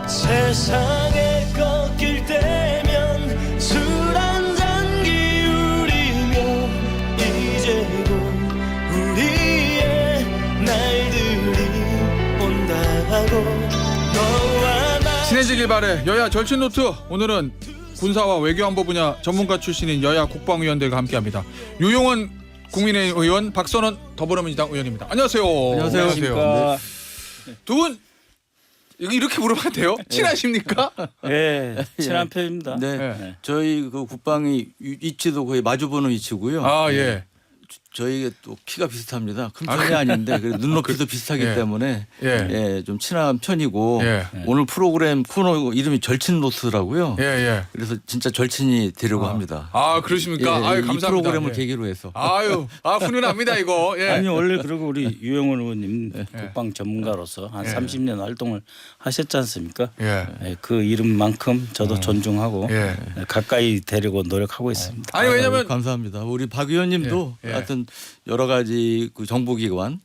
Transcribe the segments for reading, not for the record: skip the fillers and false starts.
세상에 꺾일 때면 술 한 잔 기울이며 이제 곧 우리의 날들이 온다고 너와 나 친해지길 바래 여야 절친 노트. 오늘은 군사와 외교안보 분야 전문가 출신인 여야 국방위원들과 함께합니다. 유용원 국민의힘 의원, 박선원 더불어민주당 의원입니다. 안녕하세요. 안녕하세요. 두 분 이렇게 물어봐도 돼요? 친하십니까? 네, 친한 편입니다. 네. 네. 저희 그 국방이 위치도 거의 마주보는 위치고요. 아 예. 저희가 또 키가 비슷합니다. 큰 편이 아닌데 그래도 눈높이도 비슷하기 예. 때문에 예. 예, 좀 친한 편이고 예. 오늘 프로그램 코너 이름이 절친 노트라고요. 예 예. 그래서 진짜 절친이 되려고 합니다. 아 그러십니까? 예, 아유 이 감사합니다. 프로그램을 예. 계기로 해서. 아유 훈훈합니다 이거. 예. 아니 원래 그리고 우리 유영원 의원님 국방 전문가로서 한 예. 30년 활동을 하셨지 않습니까? 예. 네, 그 이름만큼 저도 존중하고 예. 가까이 되려고 노력하고 있습니다. 아니 왜냐면 감사합니다. 우리 박 의원님도 예, 예. 하여튼 여러 가지 그 정보기관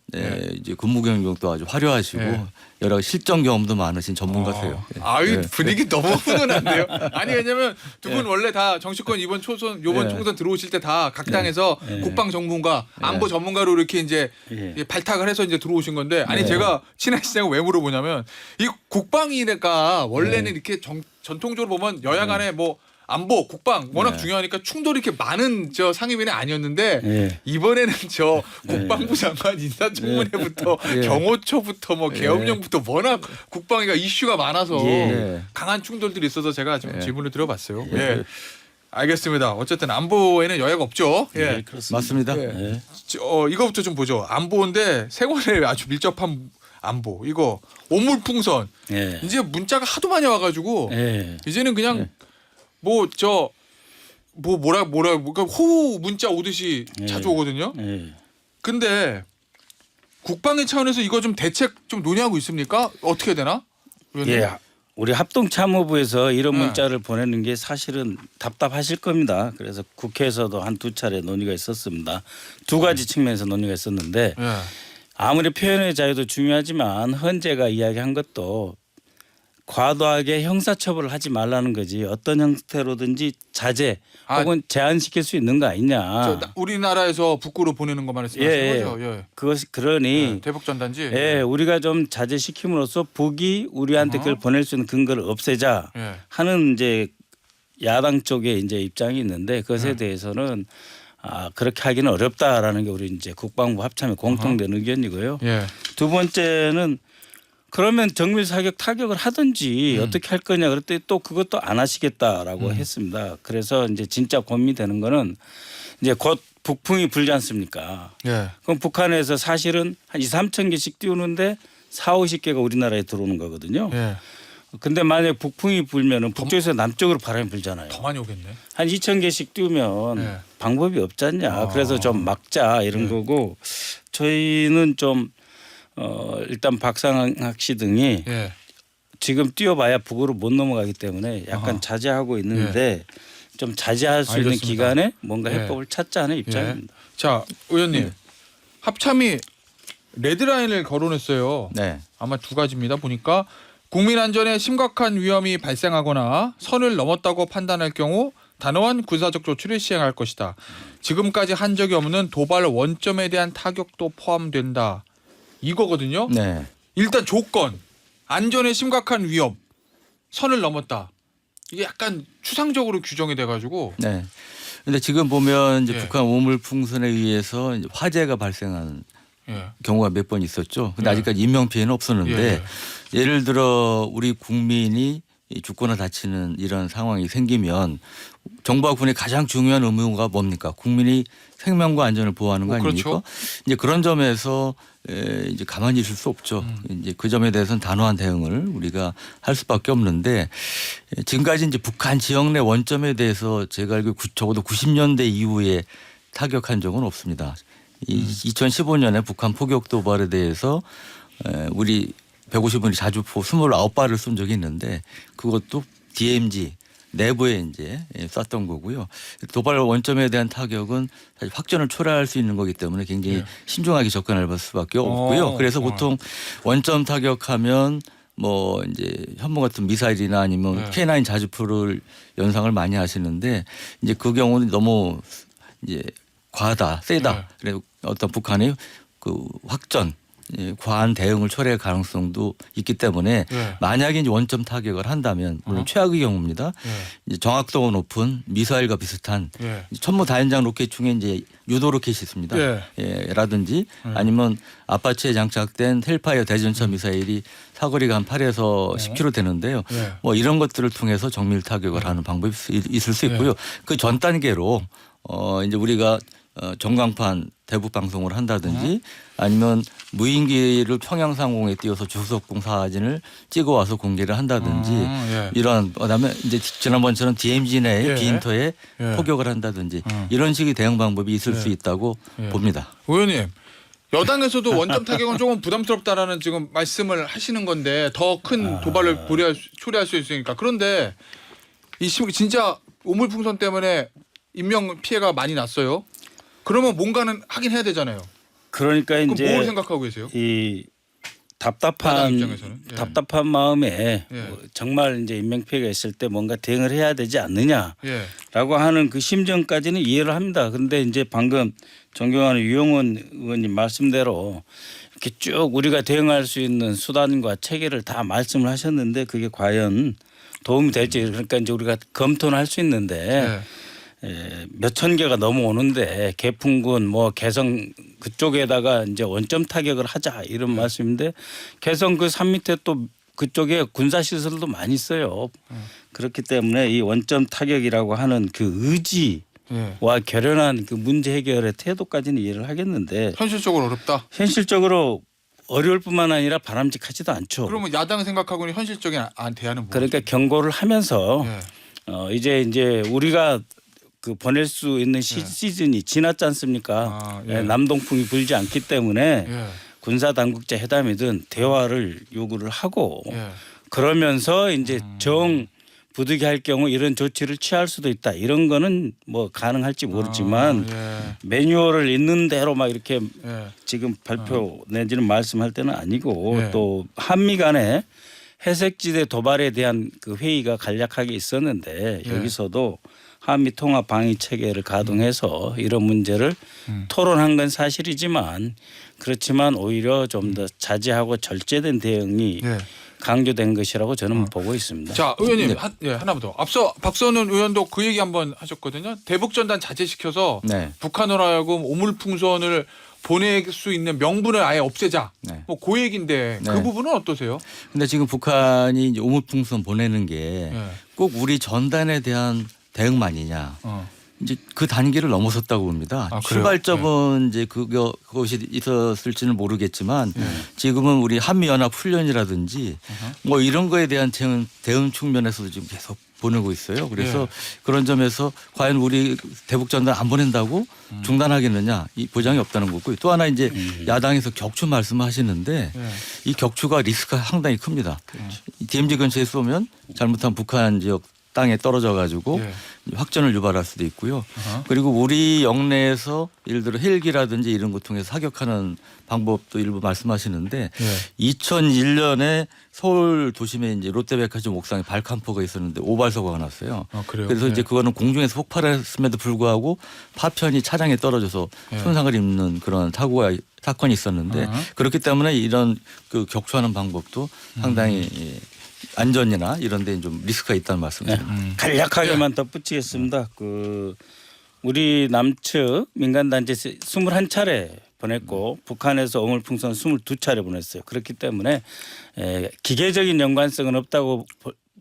이제 근무 경력도 아주 화려하시고 예. 여러 실전 경험도 많으신 전문가세요. 예. 아유 예. 분위기 너무 훈훈한데요. 아니 왜냐면 두 분 예. 원래 다 정치권 이번 예. 총선 들어오실 때 다 각 당에서 예. 국방 전문가, 안보 전문가로 이렇게 이제 예. 발탁을 해서 이제 들어오신 건데 아니 예. 제가 친하시냐고 왜 물어보냐면 이 국방이니까 원래는 이렇게 전통적으로 보면 여야 간에 뭐 안보, 국방 워낙 네. 중요하니까 충돌이 이렇게 많은 저 상임위는 아니었는데 예. 이번에는 저 국방부 장관 인사청문회부터 예. 경호처부터 뭐 계엄령부터 워낙 국방위가 이슈가 많아서 예. 강한 충돌들이 있어서 제가 좀 예. 질문을 드려봤어요. 예. 알겠습니다. 어쨌든 안보에는 여야가 없죠. 예. 네, 그렇습니다. 맞습니다. 예. 네. 이거부터 좀 보죠. 안보인데 세월에 아주 밀접한 안보. 이거 오물풍선. 예. 이제 문자가 하도 많이 와가지고 예. 이제는 그냥 그러니까 호우 문자 오듯이 예. 자주 오거든요. 예. 근데 국방의 차원에서 이거 좀 대책 좀 논의하고 있습니까? 어떻게 해야 되나? 의원님? 예. 우리 합동참모부에서 이런 네. 문자를 보내는 게 사실은 답답하실 겁니다. 그래서 국회에서도 한두 차례 논의가 있었습니다. 두 가지 측면에서 논의가 있었는데 예. 아무리 표현의 자유도 중요하지만 헌재가 이야기한 것도 과도하게 형사처벌을 하지 말라는 거지 어떤 형태로든지 자제 혹은 제한시킬 수 있는 거 아니냐. 우리나라에서 북구로 보내는 거 말씀하시는 예, 거죠? 예. 그것이 그러니 예. 대북 전단지. 예, 우리가 좀 자제시킴으로써 북이 우리한테 그걸 보낼 수 있는 근거를 없애자 예. 하는 이제 야당 쪽에 이제 입장이 있는데 그것에 네. 대해서는 그렇게 하기는 어렵다라는 게 우리 이제 국방부 합참의 공통된 의견이고요. 예. 두 번째는 그러면 정밀 사격 타격을 하든지 어떻게 할 거냐 그랬더니 또 그것도 안 하시겠다라고 했습니다. 그래서 이제 진짜 고민되는 거는 이제 곧 북풍이 불지 않습니까? 예. 그럼 북한에서 사실은 한 2, 3천 개씩 띄우는데 4, 50개가 우리나라에 들어오는 거거든요. 예. 근데 만약에 북풍이 불면은 북쪽에서 남쪽으로 바람이 불잖아요. 더 많이 오겠네. 한 2천 개씩 띄우면 예. 방법이 없지 않냐. 그래서 좀 막자 이런 거고 저희는 좀 일단 박상학 씨 등이 예. 지금 뛰어봐야 북으로 못 넘어가기 때문에 약간 자제하고 있는데 좀 자제할 수 있는 알겠습니다. 기간에 뭔가 예. 해법을 찾자는 입장입니다. 자, 의원님. 합참이 레드라인을 거론했어요. 네. 아마 두 가지입니다. 보니까 국민 안전에 심각한 위험이 발생하거나 선을 넘었다고 판단할 경우 단호한 군사적 조치를 시행할 것이다. 지금까지 한 적이 없는 도발 원점에 대한 타격도 포함된다. 이거거든요. 네. 일단 조건, 안전에 심각한 위험, 선을 넘었다. 이게 약간 추상적으로 규정이 돼가지고. 네. 근데 지금 보면 이제 예. 북한 오물풍선에 의해서 이제 화재가 발생한 예. 경우가 몇 번 있었죠. 근데 예. 아직까지 인명 피해는 없었는데 예를 들어 우리 국민이 죽거나 다치는 이런 상황이 생기면 정부와 군의 가장 중요한 의무가 뭡니까? 국민이 생명과 안전을 보호하는 거 아닙니까? 그렇죠. 이제 그런 점에서 이제 가만히 있을 수 없죠. 이제 그 점에 대해서는 단호한 대응을 우리가 할 수밖에 없는데 지금까지 이제 북한 지역 내 원점에 대해서 제가 알기로 적어도 90년대 이후에 타격한 적은 없습니다. 2015년에 북한 포격 도발에 대해서 우리 150mm 자주포 29발을 쏜 적이 있는데 그것도 DMZ 내부에 이제 쐈던 거고요. 도발 원점에 대한 타격은 사실 확전을 초래할 수 있는 거기 때문에 굉장히 신중하게 접근할 수밖에 없고요. 그래서 보통 원점 타격하면 뭐 이제 현무 같은 미사일이나 아니면 네. K9 자주포를 연상을 많이 하시는데 이제 그 경우는 너무 이제 과하다, 세다. 네. 그래 어떤 북한의 그 확전, 과한 대응을 초래할 가능성도 있기 때문에 네. 만약에 이제 원점 타격을 한다면 물론 최악의 경우입니다. 네. 이제 정확도가 높은 미사일과 비슷한 예. 천무 다연장 로켓 중에 이제 유도 로켓이 있습니다. 예. 라든지 아니면 아파치에 장착된 헬파이어 대전차 미사일이 사거리가 한 8에서 10km 되는데요. 예. 뭐 이런 것들을 통해서 정밀 타격을 하는 방법이 있을 수 있고요. 그 전 단계로 이제 우리가 전광판 대북 방송을 한다든지 아니면 무인기를 평양 상공에 띄워서 주석공 사진을 찍어 와서 공개를 한다든지 예. 이런 그다음에 이제 지난번처럼 DMZ 내에 예. 비인터에 예. 포격을 한다든지 이런 식의 대응 방법이 있을 예. 수 있다고 예. 봅니다. 의원님 여당에서도 원점 타격은 조금 부담스럽다라는 지금 말씀을 하시는 건데 더 큰 도발을 초래할 수 있으니까 그런데 이 진짜 우물풍선 때문에 인명 피해가 많이 났어요. 그러면 뭔가는 하긴 해야 되잖아요. 그러니까 그럼 이제 뭘 생각하고 계세요? 이 야당 입장에서는? 예. 답답한 마음에 예. 정말 이제 인명 피해가 있을 때 뭔가 대응을 해야 되지 않느냐라고 예. 하는 그 심정까지는 이해를 합니다. 그런데 이제 방금 존경하는 유영원 의원님 말씀대로 이렇게 쭉 우리가 대응할 수 있는 수단과 체계를 다 말씀을 하셨는데 그게 과연 도움이 될지 그러니까 이제 우리가 검토는 할 수 있는데 몇천 개가 넘어오는데 개풍군 뭐 개성 그쪽에다가 이제 원점 타격을 하자 이런 말씀인데 개성 그 산 밑에 또 그쪽에 군사 시설도 많이 있어요. 그렇기 때문에 이 원점 타격이라고 하는 그 의지와 결연한 그 문제 해결의 태도까지는 이해를 하겠는데 현실적으로 어렵다. 현실적으로 어려울 뿐만 아니라 바람직하지도 않죠. 그러면 야당 생각하고는 현실적인 대안은 뭐죠? 그러니까 경고를 하면서 예. 이제 우리가 그 보낼 수 있는 시즌이 지났지 않습니까? 예. 남동풍이 불지 않기 때문에 예. 군사 당국자 회담이든 대화를 요구를 하고 예. 그러면서 이제 정 부득이할 경우 이런 조치를 취할 수도 있다. 이런 거는 뭐 가능할지 모르지만 예. 매뉴얼을 있는 대로 막 이렇게 예. 지금 발표 내지는 말씀할 때는 아니고 예. 또 한미 간에 해색지대 도발에 대한 그 회의가 간략하게 있었는데 예. 여기서도 한미 통합 방위 체계를 가동해서 이런 문제를 토론한 건 사실이지만 그렇지만 오히려 좀 더 자제하고 절제된 대응이 예. 강조된 것이라고 저는 보고 있습니다. 자, 의원님 하나만 더. 앞서 박선은 의원도 그 얘기 한번 하셨거든요. 대북전단 자제시켜서 네. 북한으로 하여금 오물풍선을 보낼 수 있는 명분을 아예 없애자. 네. 뭐 그 얘기인데 그 네. 부분은 어떠세요? 근데 지금 북한이 이제 오물풍선 보내는 게 꼭 예. 우리 전단에 대한 대응만이냐. 이제 그 단계를 넘어섰다고 봅니다. 아, 그래요? 출발점은 이제 그것이 있었을지는 모르겠지만 지금은 우리 한미연합 훈련이라든지 뭐 이런 거에 대한 대응 측면에서도 지금 계속 보내고 있어요. 그래서 예. 그런 점에서 과연 우리 대북 전단 안 보낸다고 중단하겠느냐 이 보장이 없다는 거고 또 하나 이제 야당에서 격추 말씀하시는데 예. 이 격추가 리스크가 상당히 큽니다. DMZ 근처에 쏘면 잘못하면 북한 지역 땅에 떨어져 가지고 예. 확전을 유발할 수도 있고요. 그리고 우리 영내에서 예를 들어 헬기라든지 이런 거 통해서 사격하는 방법도 일부 말씀하시는데 2001년에 서울 도심에 이제 롯데백화점 옥상에 발칸포가 있었는데 오발사고가 났어요. 아, 그래요? 그래서 이제 그거는 공중에서 폭발했음에도 불구하고 파편이 차량에 떨어져서 손상을 입는 그런 사건이 있었는데 그렇기 때문에 이런 그 격추하는 방법도 상당히 안전이나 이런 데 좀 리스크가 있다는 말씀입니다. 간략하게만 덧붙이겠습니다. 그 우리 남측 민간단체 21차례 보냈고 북한에서 오물풍선 22차례 보냈어요. 그렇기 때문에 기계적인 연관성은 없다고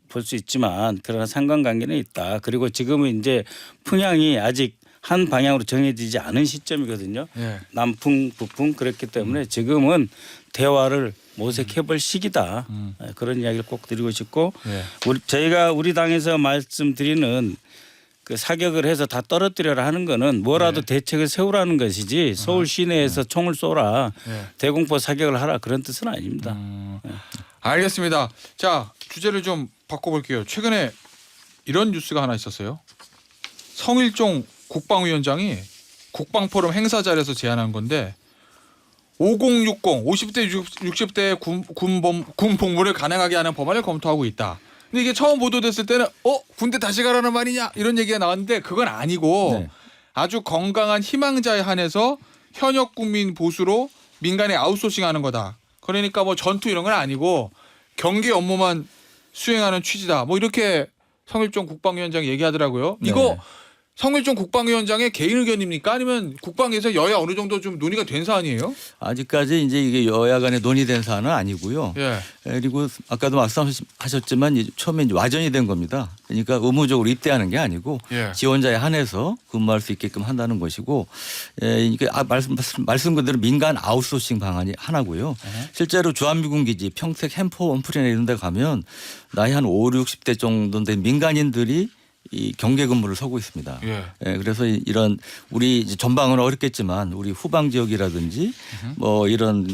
볼 수 있지만 그러나 상관관계는 있다. 그리고 지금은 이제 풍향이 아직 한 방향으로 정해지지 않은 시점이거든요. 예. 남풍, 북풍 그렇기 때문에 지금은 대화를 모색해볼 시기다. 그런 이야기를 꼭 드리고 싶고 예. 저희가 우리 당에서 말씀드리는 그 사격을 해서 다 떨어뜨려라 하는 거는 뭐라도 대책을 세우라는 것이지 서울 시내에서 총을 쏘라 대공포 사격을 하라 그런 뜻은 아닙니다. 알겠습니다. 자, 주제를 좀 바꿔볼게요. 최근에 이런 뉴스가 하나 있었어요. 성일종 국방위원장이 국방포럼 행사 자리에서 제안한 건데 5060, 50대 60대 군 복무를 가능하게 하는 법안을 검토하고 있다. 근데 이게 처음 보도됐을 때는 군대 다시 가라는 말이냐 이런 얘기가 나왔는데 그건 아니고 네. 아주 건강한 희망자에 한해서 현역 국민 보수로 민간에 아웃소싱하는 거다. 그러니까 뭐 전투 이런 건 아니고 경계 업무만 수행하는 취지다. 뭐 이렇게 성일종 국방위원장이 얘기하더라고요. 네. 이거 성일종 국방위원장의 개인 의견입니까? 아니면 국방에서 여야 어느 정도 좀 논의가 된 사안이에요? 아직까지 이제 이게 여야 간에 논의된 사안은 아니고요. 예. 그리고 아까도 말씀하셨지만 처음에 이제 와전이 된 겁니다. 그러니까 의무적으로 입대하는 게 아니고 예. 지원자에 한해서 근무할 수 있게끔 한다는 것이고, 그러니까 말씀 그대로 민간 아웃소싱 방안이 하나고요. 실제로 주한미군 기지 평택 햄포 원프리나 이런 데 가면 나이 한 5, 60대 정도 된 민간인들이 이 경계 근무를 서고 있습니다. 예. 그래서 이런 우리 이제 전방은 어렵겠지만 우리 후방 지역이라든지 뭐 이런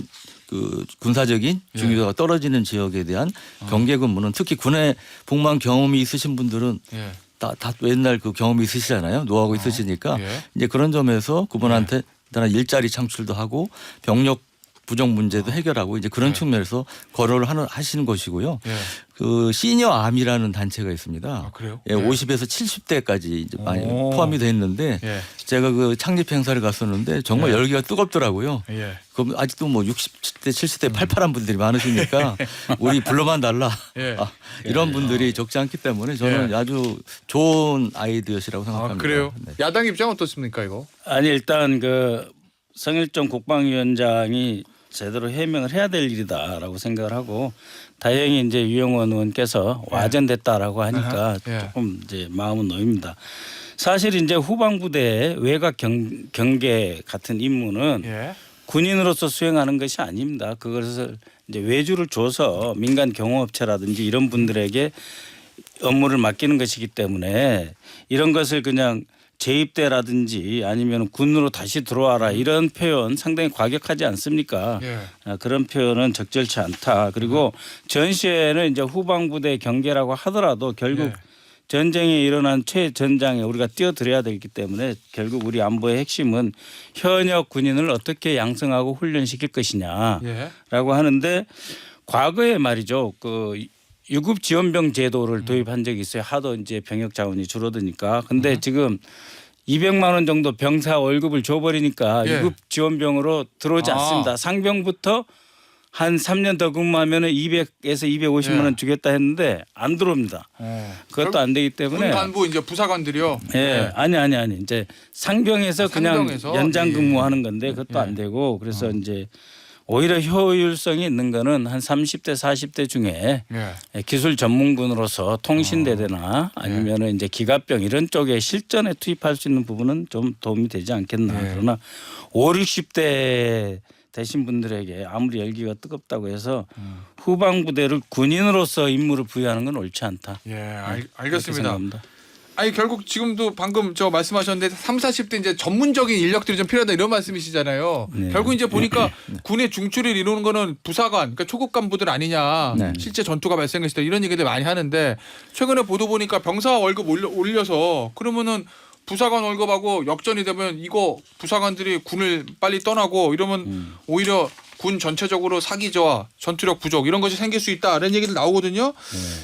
그 군사적인 중요도가 떨어지는 지역에 대한 경계 근무는 특히 군에 복무한 경험이 있으신 분들은 예. 다 옛날 그 경험이 있으시잖아요. 노하고 있으시니까 예. 이제 그런 점에서 그분한테 일단 일자리 창출도 하고 병력 부정 문제도 해결하고 이제 그런 측면에서 거론을 하시는 것이고요. 예. 그 시니어 암이라는 단체가 있습니다. 아, 그래요? 예, 50에서 70대까지 이제 많이 오. 포함이 돼 있는데 예. 제가 그 창립 행사를 갔었는데 정말 예. 열기가 뜨겁더라고요. 예. 그럼 아직도 뭐 60대, 70대 팔팔한 분들이 많으시니까 우리 불러만 달라. 예. 이런 분들이 적지 않기 때문에 저는 예. 아주 좋은 아이디어시라고 생각합니다. 아, 그래요? 네. 야당 입장 어떻습니까 이거? 아니 일단 그 성일종 국방위원장이 제대로 해명을 해야 될 일이다라고 생각을 하고 다행히 이제 유영원 의원께서 와전됐다라고 하니까 예. 조금 이제 마음은 놓입니다. 사실 이제 후방부대 외곽 경계 같은 임무는 예. 군인으로서 수행하는 것이 아닙니다. 그것을 이제 외주를 줘서 민간 경호업체라든지 이런 분들에게 업무를 맡기는 것이기 때문에 이런 것을 그냥 재입대라든지 아니면 군으로 다시 들어와라 이런 표현 상당히 과격하지 않습니까? 예. 그런 표현은 적절치 않다. 그리고 전시회는 이제 후방부대 경계라고 하더라도 결국 예. 전쟁에 일어난 최전장에 우리가 뛰어들어야 되기 때문에 결국 우리 안보의 핵심은 현역 군인을 어떻게 양성하고 훈련시킬 것이냐라고 예. 하는데 과거에 말이죠. 그 유급 지원병 제도를 도입한 적이 있어요. 하도 이제 병역 자원이 줄어드니까. 근데 지금 200만 원 정도 병사 월급을 줘버리니까 예. 유급 지원병으로 들어오지 아. 않습니다. 상병부터 한 3년 더 근무하면 200에서 250만 예. 원 주겠다 했는데 안 들어옵니다. 그것도 안 되기 때문에. 군 간부 이제 부사관들이요. 예, 아니 이제 상병에서 그냥 상병에서? 연장 예. 근무하는 건데 그것도 안 되고 그래서 이제 오히려 효율성이 있는 거는 한 30대 40대 중에 예. 기술 전문군으로서 통신대대나 아니면 이제 기갑병 이런 쪽에 실전에 투입할 수 있는 부분은 좀 도움이 되지 않겠나. 예. 그러나 5, 60대 되신 분들에게 아무리 열기가 뜨겁다고 해서 후방부대를 군인으로서 임무를 부여하는 건 옳지 않다. 예. 그렇게 알겠습니다. 생각합니다. 아니 결국 지금도 방금 저 말씀하셨는데 30, 40대 이제 전문적인 인력들이 좀 필요하다 이런 말씀이시잖아요. 네. 결국 이제 보니까 군의 중추를 이루는 거는 부사관, 그러니까 초급 간부들 아니냐. 네. 실제 전투가 발생했을 때 이런 얘기들 많이 하는데 최근에 보도 보니까 병사 월급 올려서 그러면은 부사관 월급하고 역전이 되면 이거 부사관들이 군을 빨리 떠나고 이러면 오히려 군 전체적으로 사기 저하, 전투력 부족 이런 것이 생길 수 있다 이런 얘기들 나오거든요.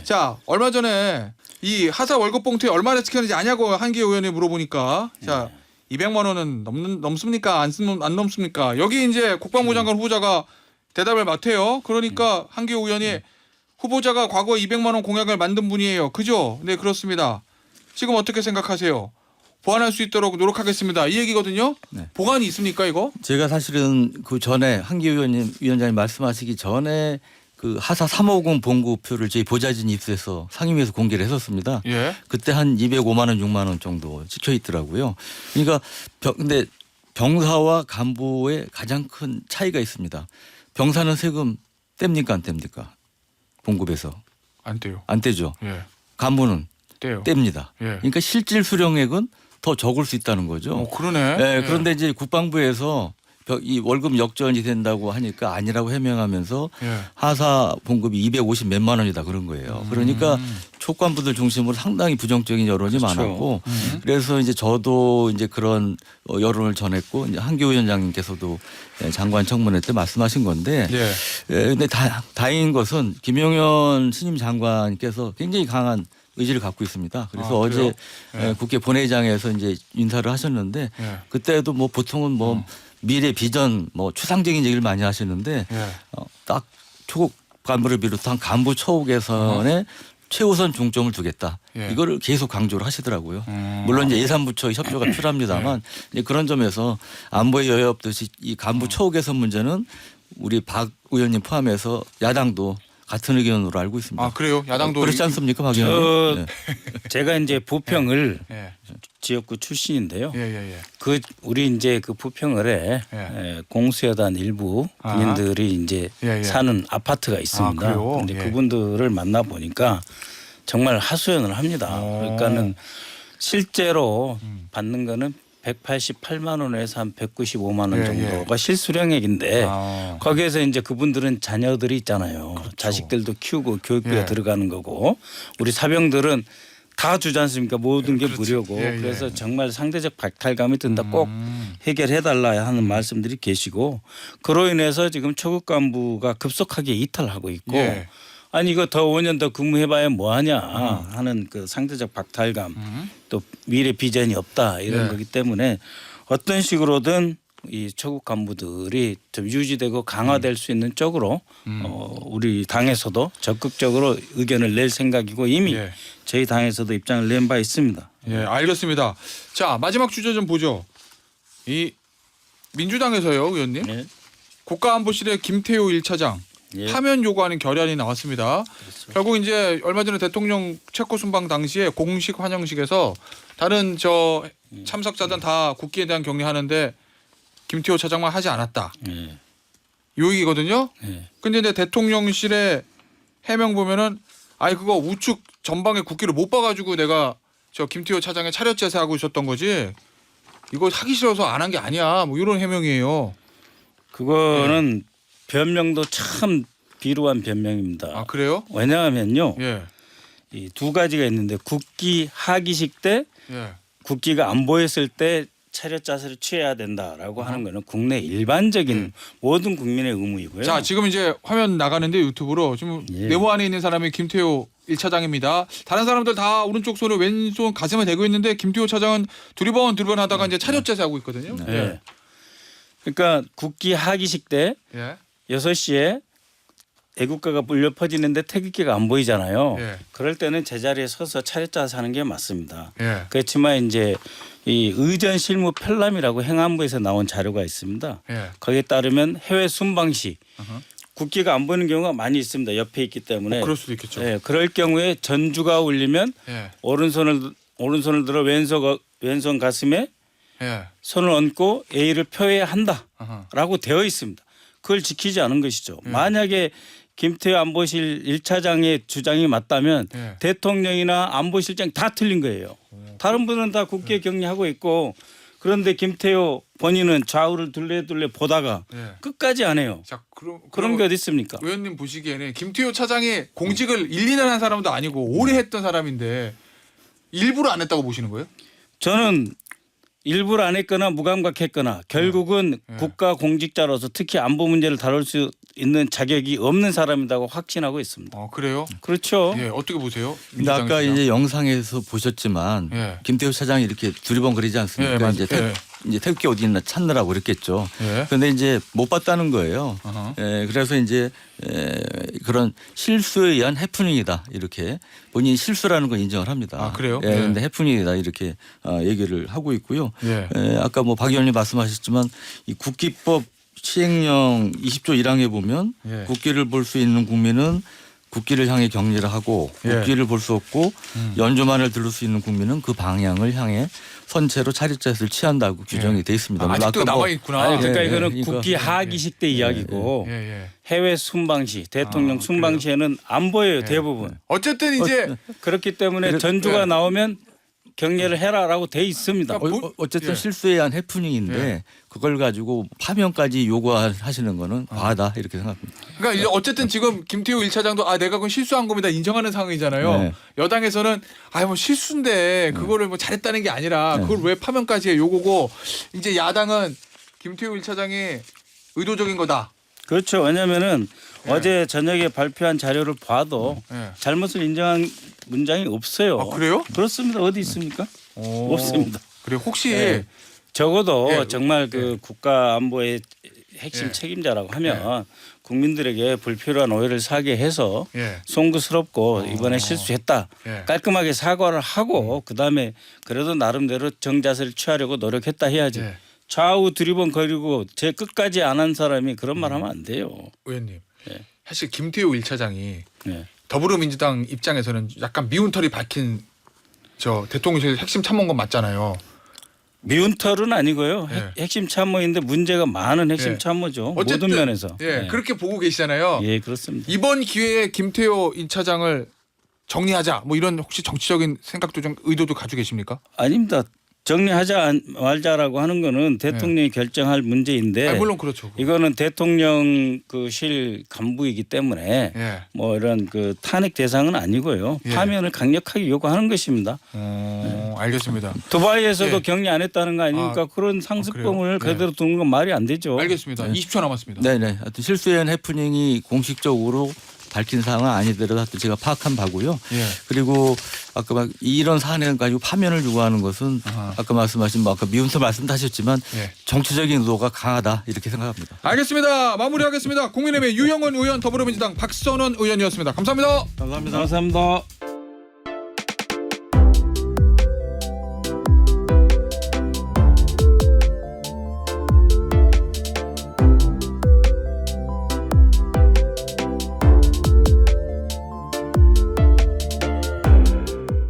자, 얼마 전에 이 하사 월급 봉투에 얼마나 찍혔는지 아냐고 한기회 의원이 물어보니까 자 200만 원은 넘습니까? 안 넘습니까? 여기 이제 국방부 장관 후보자가 대답을 맡아요. 그러니까 한기회 의원이 후보자가 과거 200만 원 공약을 만든 분이에요. 그죠? 네, 그렇습니다. 지금 어떻게 생각하세요? 보완할 수 있도록 노력하겠습니다. 이 얘기거든요. 네. 보완이 있습니까 이거? 제가 사실은 그 전에 한기회 위원장님 말씀하시기 전에 그 하사 350 봉구표를 저희 보좌진 입수해서 상임위에서 공개를 했었습니다. 예. 그때 한 205만 원, 6만 원 정도 찍혀 있더라고요. 그러니까 근데 병사와 간부의 가장 큰 차이가 있습니다. 병사는 세금 뗍니까 안 뗍니까? 봉급에서 안 돼요. 안 떼죠. 예. 간부는 떼요. 뗍니다. 예. 그러니까 실질 수령액은 더 적을 수 있다는 거죠. 그러네. 네, 예. 그런데 이제 국방부에서 이 월급 역전이 된다고 하니까 아니라고 해명하면서 예. 하사 봉급이 250 몇만 원이다 그런 거예요. 그러니까 촉관부들 중심으로 상당히 부정적인 여론이 그렇죠. 많았고 그래서 이제 저도 이제 그런 여론을 전했고 이제 한교 위원장님께서도 장관 청문회 때 말씀하신 건데 예. 근데 다행인 것은 김용현 신임 장관께서 굉장히 강한 의지를 갖고 있습니다. 그래서 아, 그래요? 어제 예. 국회 본회의장에서 이제 인사를 하셨는데 예. 그때도 뭐 보통은 뭐 미래 비전 뭐 추상적인 얘기를 많이 하시는데 예. 딱 초급 간부를 비롯한 간부 처우 개선에 최우선 중점을 두겠다. 예. 이거를 계속 강조를 하시더라고요. 물론 이제 예산부처 협조가 필요합니다만 이제 그런 점에서 안보에 여유 없듯이 이 간부 처우 개선 문제는 우리 박 의원님 포함해서 야당도 같은 의견으로 알고 있습니다. 아 그래요? 야당도 그렇지 않습니까, 박 의원님? 네. 제가 이제 부평을 예. 지역구 출신인데요. 예예예. 그 우리 이제 그 부평을에 예. 공수여단 일부 군인들이 이제 예, 예. 사는 아파트가 있습니다. 그래요? 그런데 예. 그분들을 만나 보니까 정말 하소연을 합니다. 그러니까는 실제로 받는 거는 188만 원에서 한 195만 원 예, 정도가 실수령액인데 아. 거기에서 이제 그분들은 자녀들이 있잖아요. 자식들도 키우고 교육비가 예. 들어가는 거고 우리 사병들은 다 주지 않습니까? 모든 게 무료고 예, 예. 그래서 정말 상대적 박탈감이 든다. 꼭 해결해달라 하는 말씀들이 계시고 그로 인해서 지금 초급 간부가 급속하게 이탈하고 있고 예. 아니 이거 더 5년 더 근무해봐야 뭐하냐 하는 그 상대적 박탈감 또 미래 비전이 없다 이런 네. 거기 때문에 어떤 식으로든 이 초급 간부들이 좀 유지되고 강화될 수 있는 쪽으로 우리 당에서도 적극적으로 의견을 낼 생각이고 이미 예. 저희 당에서도 입장을 낸 바 있습니다. 예, 알겠습니다. 자, 마지막 주제 좀 보죠. 이 민주당에서요, 의원님. 네. 국가안보실의 김태호 1차장 예. 파면 요구하는 결의안이 나왔습니다. 결국 이제 얼마 전에 대통령 체코 순방 당시에 공식 환영식에서 다른 저 참석자들은 다 국기에 대한 격려하는데 김태호 차장만 하지 않았다. 예. 요 얘기거든요. 예. 근데 이제 대통령실의 해명 보면은 아이 그거 우측 전방에 국기를 못 봐가지고 내가 저 김태호 차장의 차렷 제사하고 있었던 거지. 이거 하기 싫어서 안 한 게 아니야. 뭐 이런 해명이에요. 그거는 변명도 참 비루한 변명입니다. 아 그래요? 왜냐하면요. 예. 이 두 가지가 있는데 국기 하기식 때 예. 국기가 안 보였을 때 차렷 자세를 취해야 된다라고 하는 거는 국내 일반적인 모든 국민의 의무이고요. 자 지금 이제 화면 나가는데 유튜브로 지금 예. 네모 안에 있는 사람이 김태호 1차장입니다. 다른 사람들 다 오른쪽 손을 왼손 가슴에 대고 있는데 김태호 차장은 두리번 하다가 이제 차렷 제사하고 있거든요. 예. 그러니까 국기 하기식 때 예. 6시에 애국가가 울려 퍼지는데 태극기가 안 보이잖아요. 예. 그럴 때는 제자리에 서서 차렷 자세 하는 게 맞습니다. 예. 그렇지만 이제 이 의전 실무 편람이라고 행안부에서 나온 자료가 있습니다. 예. 거기에 따르면 해외 순방 시 국기가 안 보이는 경우가 많이 있습니다. 옆에 있기 때문에. 그럴 수도 있겠죠. 예, 그럴 경우에 전주가 울리면 예. 오른손을 들어 왼손 가슴에 예. 손을 얹고 A를 표해야 아하. 한다라고 되어 있습니다. 그걸 지키지 않은 것이죠. 만약에 김태호 안보실 1차장의 주장이 맞다면 예. 대통령이나 안보실장 다 틀린 거예요. 다른 분은 다 국기에 격려하고 있고 그런데 김태호 본인은 좌우를 둘레둘레 보다가 예. 끝까지 안 해요. 자 그런 게 어디 있습니까? 의원님 보시기에는 김태호 차장이 공직을 1, 2년 한 사람도 아니고 오래 했던 사람인데 일부러 안 했다고 보시는 거예요? 저는 일부러 안 했거나 무감각했거나 결국은 국가 공직자로서 특히 안보 문제를 다룰 수 있는 자격이 없는 사람이라고 확신하고 있습니다. 그래요? 그렇죠. 예, 어떻게 보세요? 근데 아까 민주당에서요? 이제 영상에서 보셨지만 예. 김태호 차장이 이렇게 두리번거리지 않습니까? 예, 맞- 이제, 예. 이제 태극기 어디 있나 찾느라고 그랬겠죠. 예. 그런데 이제 못 봤다는 거예요. 어허. 그래서 이제 그런 실수에 의한 해프닝이다 이렇게 본인이 실수라는 걸 인정을 합니다. 아, 그래요? 예, 예. 근데 해프닝이다 이렇게 얘기를 하고 있고요. 예. 아까 뭐 박 의원님 말씀하셨지만 이 국기법 시행령 20조 1항에 보면 예. 국기를 볼 수 있는 국민은 국기를 향해 격리를 하고 예. 국기를 볼 수 없고 연주만을 들을 수 있는 국민은 그 방향을 향해 선체로 차렷 자세를 취한다고 규정이 돼 있습니다. 물론 아직도 아까 뭐 남아 있구나. 아니 그러니까 예, 이거는 이거- 국기 하기식 때 이야기고 예, 예. 해외 순방 시 대통령 순방 시에는 안 보여요 대부분. 어쨌든 이제 그렇기 때문에 그래- 전주가 예. 나오면 경례를 해라라고 돼 있습니다. 어쨌든 예. 실수에 의한 해프닝인데 예. 그걸 가지고 파면까지 요구하시는 거는 과하다 이렇게 생각합니다. 그러니까 이제 어쨌든 지금 김태우 1차장도 아 내가 그건 실수한 겁니다 인정하는 상황이잖아요. 네. 여당에서는 뭐 실수인데 그거를 뭐 잘했다는 게 아니라 그걸 왜 파면까지 해 요거고 이제 야당은 김태우 1차장이 의도적인 거다. 그렇죠. 왜냐하면은 예. 어제 저녁에 발표한 자료를 봐도 예. 잘못을 인정한 문장이 없어요. 아, 그래요? 그렇습니다. 어디 있습니까? 오. 없습니다. 그래 혹시 예. 적어도 예. 정말 그 국가 안보의 핵심 예. 책임자라고 하면 국민들에게 불필요한 오해를 사게 해서 예. 송구스럽고 이번에 실수했다. 예. 깔끔하게 사과를 하고 그다음에 그래도 나름대로 정자세를 취하려고 노력했다 해야지. 예. 좌우 두리번거리고 제 끝까지 안 한 사람이 그런 말 하면 안 돼요. 의원님 예. 사실 김태우 1차장이 예. 더불어민주당 입장에서는 약간 미운 털이 박힌 저 대통령실 핵심 참모건 맞잖아요. 미운 털은 아니고요. 예. 핵심 참모인데 문제가 많은 핵심 예. 참모죠. 어쨌든 모든 면에서. 예, 그렇게 보고 계시잖아요. 예, 그렇습니다. 이번 기회에 김태호 1차장을 정리하자 뭐 이런 혹시 정치적인 생각도 좀 의도도 가지고 계십니까? 아닙니다. 정리하자 말자라고 하는 거는 대통령이 결정할 문제인데 아니, 물론 그렇죠. 이거는 대통령실 간부이기 때문에 예. 뭐 이런 그 탄핵 대상은 아니고요. 예. 파면을 강력하게 요구하는 것입니다. 알겠습니다. 두바이에서도 예. 격리 안 했다는 거 아닙니까? 그런 상습범을 그래요? 그대로 두는 건 말이 안 되죠. 알겠습니다. 20초 남았습니다. 네네. 하여튼 실수에 의한 해프닝이 공식적으로 밝힌 사항은 아니더라도 하여튼 제가 파악한 바고요. 예. 그리고 아까 막 이런 사안을 가지고 파면을 요구하는 것은 아까 말씀하신 뭐 아까 미운털 말씀도 하셨지만 예. 정치적인 의도가 강하다 이렇게 생각합니다. 알겠습니다. 마무리하겠습니다. 국민의힘의 유영원 의원, 더불어민주당 박선원 의원이었습니다. 감사합니다. 감사합니다. 감사합니다.